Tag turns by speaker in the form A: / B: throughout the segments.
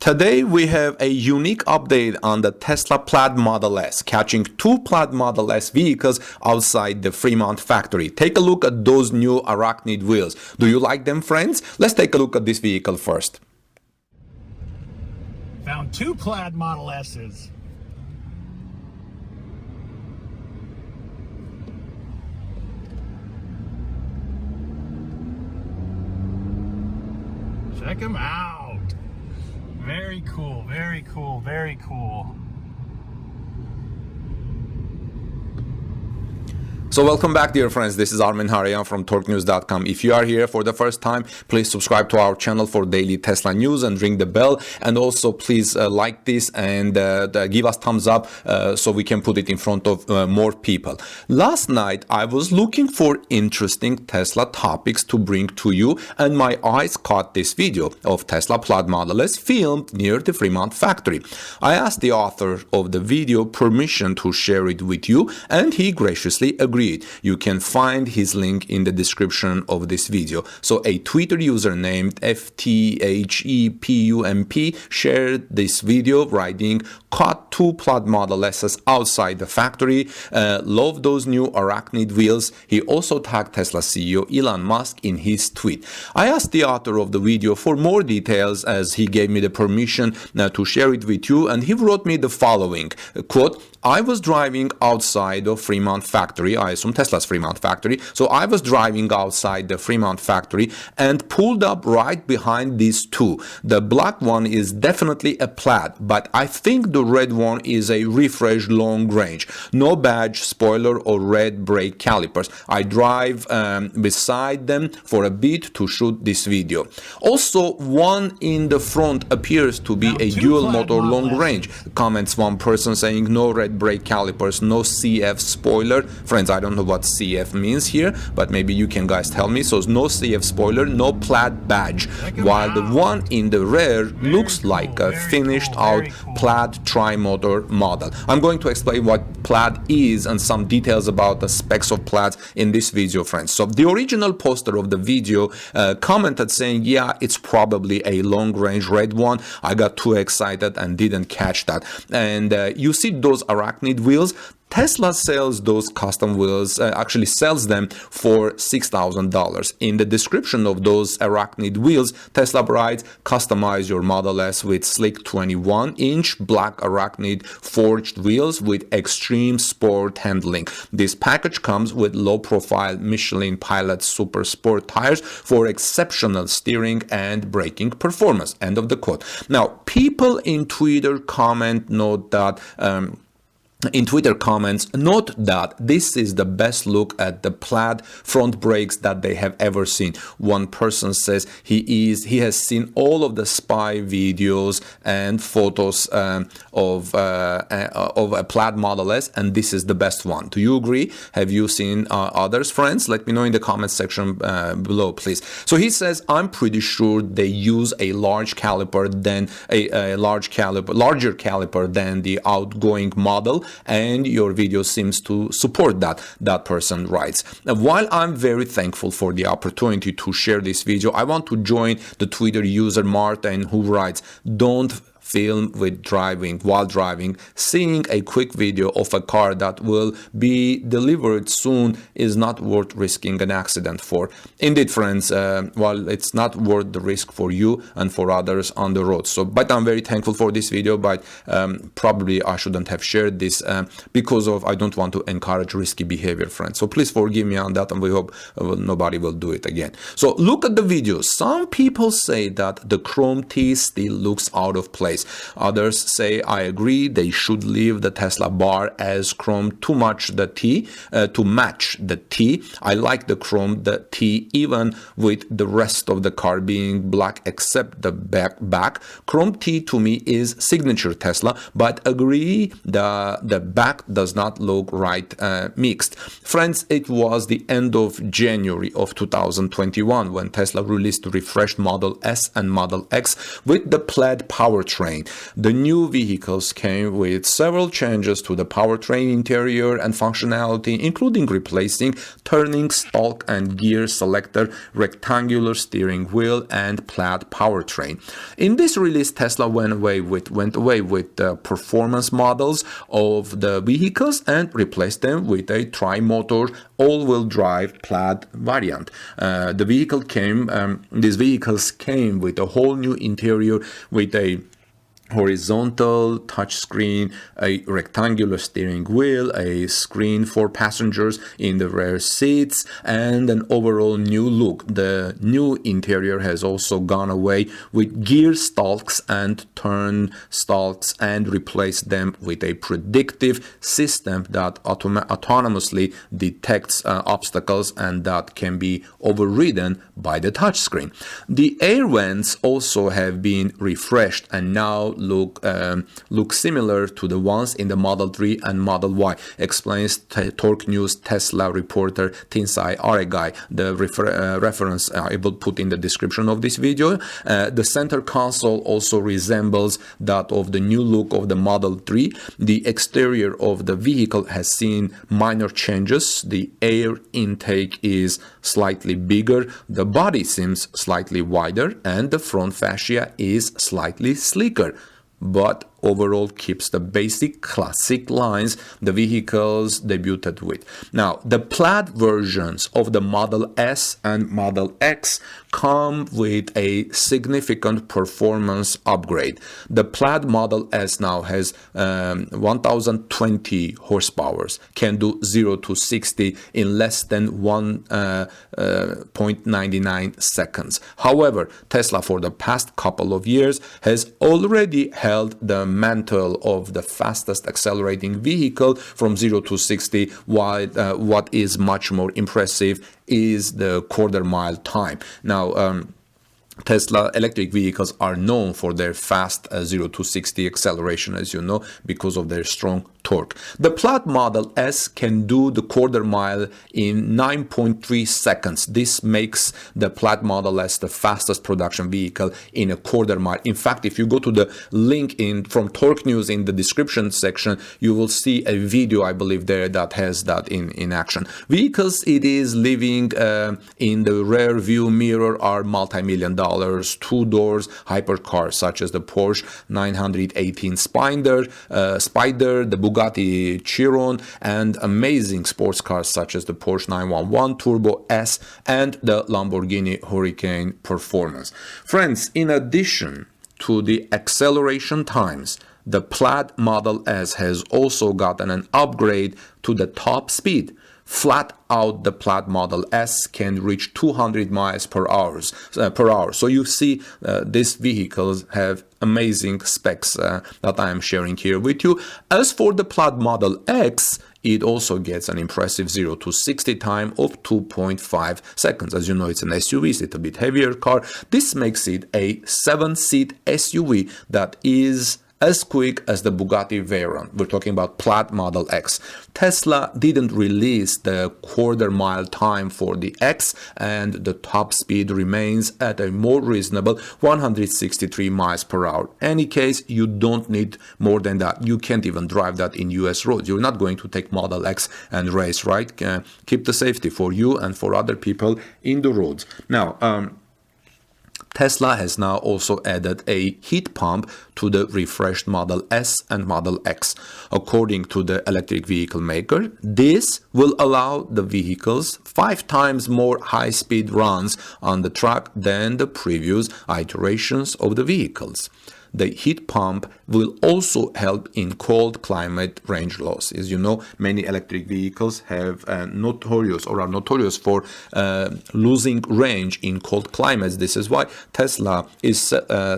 A: Today we have a unique update on the Tesla Plaid Model S, catching two Plaid Model S vehicles outside the Fremont factory. Take a look at those new Arachnid wheels. Do you like them, friends? Let's take a look at this vehicle first.
B: Found two Plaid Model S's. Check them out. Very cool, very cool, very cool.
A: So welcome back, dear friends. This is Armin Harayan from TorqueNews.com. If you are here for the first time, please subscribe to our channel for daily Tesla news and ring the bell. And also please like this and give us thumbs up so we can put it in front of more people. Last night, I was looking for interesting Tesla topics to bring to you, and my eyes caught this video of Tesla Plaid Model S filmed near the Fremont factory. I asked the author of the video permission to share it with you, and he graciously agreed. You can find his link in the description of this video. So a Twitter user named FTHEPUMP shared this video writing, "Caught two Plaid Model S's outside the factory. Love those new Arachnid wheels." He also tagged Tesla CEO Elon Musk in his tweet. I asked the author of the video for more details as he gave me the permission to share it with you, and he wrote me the following, quote, "I was driving outside of Fremont factory," I assume Tesla's Fremont factory. "So I was driving outside the Fremont factory and pulled up right behind these two. The black one is definitely a Plaid, but I think the red one is a refreshed long range. No badge, spoiler, or red brake calipers. I drive beside them for a bit to shoot this video. Also, one in the front appears to be a dual motor long range," comments one person saying, "No red brake calipers, no CF spoiler." Friends, I don't know what CF means here, but maybe you can guys tell me. So no CF spoiler, no Plaid badge, while the one in the rear looks like a finished out Plaid tri-motor model. I'm going to explain what Plaid is and some details about the specs of Plaids in this video, friends. So the original poster of the video commented saying, "Yeah, it's probably a long range red one. I got too excited and didn't catch that." And you see those Arachnid wheels. Tesla sells those custom wheels, actually sells them for $6,000. In the description of those Arachnid wheels, Tesla writes, "Customize your Model S with slick 21-inch black Arachnid forged wheels with extreme sport handling. This package comes with low-profile Michelin Pilot Super Sport tires for exceptional steering and braking performance." End of the quote. Now, people in Twitter note that this is the best look at the Plaid front brakes that they have ever seen. One person says he has seen all of the spy videos and photos of a Plaid Model S, and this is the best one. Do you agree? Have you seen others, friends? Let me know in the comment section below, please. So he says, "I'm pretty sure they use a larger caliper than larger caliper than the outgoing model, and your video seems to support that," that person writes. Now, while I'm very thankful for the opportunity to share this video, I want to join the Twitter user Martin, who writes, "Don't film while driving. Seeing a quick video of a car that will be delivered soon is not worth risking an accident for." Indeed, friends, while it's not worth the risk for you and for others on the road. But I'm very thankful for this video, but probably I shouldn't have shared this because I don't want to encourage risky behavior, friends. So please forgive me on that, and we hope nobody will do it again. So look at the video. Some people say that the chrome T still looks out of place. Others say, "I agree, they should leave the Tesla bar as chrome to match the T. I like the chrome, the T, even with the rest of the car being black except the back. Chrome T to me is signature Tesla, but agree the back does not look right mixed." Friends, it was the end of January of 2021 when Tesla released the refreshed Model S and Model X with the Plaid powertrain. powertrain. The new vehicles came with several changes to the powertrain interior and functionality, including replacing turning stalk and gear selector, rectangular steering wheel, and Plaid powertrain. In this release, Tesla went away with the performance models of the vehicles and replaced them with a tri-motor all-wheel drive Plaid variant. These vehicles came with a whole new interior with a horizontal touchscreen, a rectangular steering wheel, a screen for passengers in the rear seats, and an overall new look. The new interior has also gone away with gear stalks and turn stalks and replaced them with a predictive system that autonomously detects obstacles and that can be overridden by the touchscreen. The air vents also have been refreshed and now look similar to the ones in the Model 3 and Model Y, explains Torque News Tesla reporter Tinsai Aregai. The reference I will put in the description of this video. The center console also resembles that of the new look of the Model 3. The exterior of the vehicle has seen minor changes. The air intake is slightly bigger, the body seems slightly wider, and the front fascia is slightly sleeker, but overall keeps the basic classic lines the vehicles debuted with. Now, the Plaid versions of the Model S and Model X come with a significant performance upgrade. The Plaid Model S now has 1020 horsepower, can do 0 to 60 in less than 1.99 seconds. However, Tesla for the past couple of years has already held the mantle of the fastest accelerating vehicle from 0 to 60, while what is much more impressive is the quarter mile time. Now, Tesla electric vehicles are known for their fast 0 to 60 acceleration, as you know, because of their strong torque. The Plaid Model S can do the quarter mile in 9.3 seconds. This makes the Plaid Model S the fastest production vehicle in a quarter mile. In fact, if you go to the link from Torque News in the description section, you will see a video, I believe, there that has that in action. Vehicles it is living in the rear view mirror are multi-million dollars, two-doors hypercars such as the Porsche 918 Spider, the Bugatti Chiron, and amazing sports cars such as the Porsche 911 Turbo S and the Lamborghini Hurricane Performance. Friends, in addition to the acceleration times, the Plaid Model S has also gotten an upgrade to the top speed. Flat out, the Plaid Model S can reach 200 miles per hour. So you see, these vehicles have amazing specs that I am sharing here with you. As for the Plaid Model X, it also gets an impressive 0 to 60 time of 2.5 seconds. As you know, it's an SUV, it's a bit heavier car. This makes it a 7-seat SUV that is as quick as the Bugatti Veyron. We're talking about Plaid Model X. Tesla didn't release the quarter mile time for the X, and the top speed remains at a more reasonable 163 miles per hour. Any case, you don't need more than that. You can't even drive that in US roads. You're not going to take Model X and race, right? Keep the safety for you and for other people in the roads. Now, Tesla has now also added a heat pump to the refreshed Model S and Model X. According to the electric vehicle maker, this will allow the vehicles 5 times more high-speed runs on the track than the previous iterations of the vehicles. The heat pump will also help in cold climate range loss. As you know, many electric vehicles have are notorious for losing range in cold climates. This is why Tesla is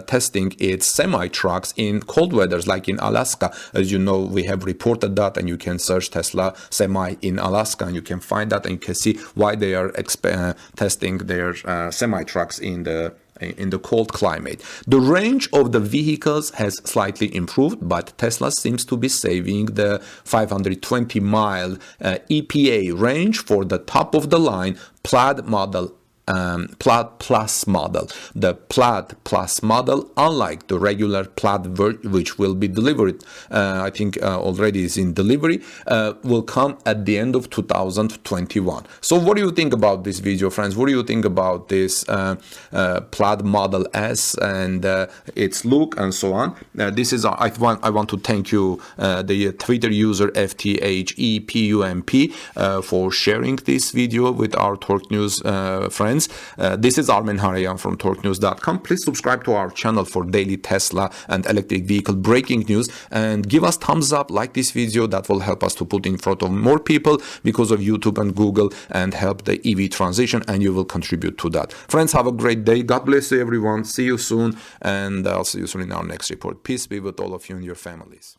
A: testing its semi-trucks in cold weathers, like in Alaska. As you know, we have reported that, and you can search Tesla semi in Alaska, and you can find that, and you can see why they are testing their semi-trucks in the cold climate. The range of the vehicles has slightly improved, but Tesla seems to be saving the 520-mile EPA range for the top-of-the-line Plaid Model Plaid Plus model. The Plaid Plus model, unlike the regular Plaid which will be delivered, I think already is in delivery, will come at the end of 2021. So what do you think about this video, friends? What do you think about this Plaid Model S and its look and so on? This is I want to thank you, the Twitter user FTHEPUMP, for sharing this video with our Torque News friends. This is Armen Harayan from TorqueNews.com. Please subscribe to our channel for daily Tesla and electric vehicle breaking news, and give us thumbs up, like this video. That will help us to put in front of more people because of YouTube and Google, and help the EV transition, and you will contribute to that. Friends, have a great day. God bless you, everyone. See you soon, and I'll see you soon in our next report. Peace be with all of you and your families.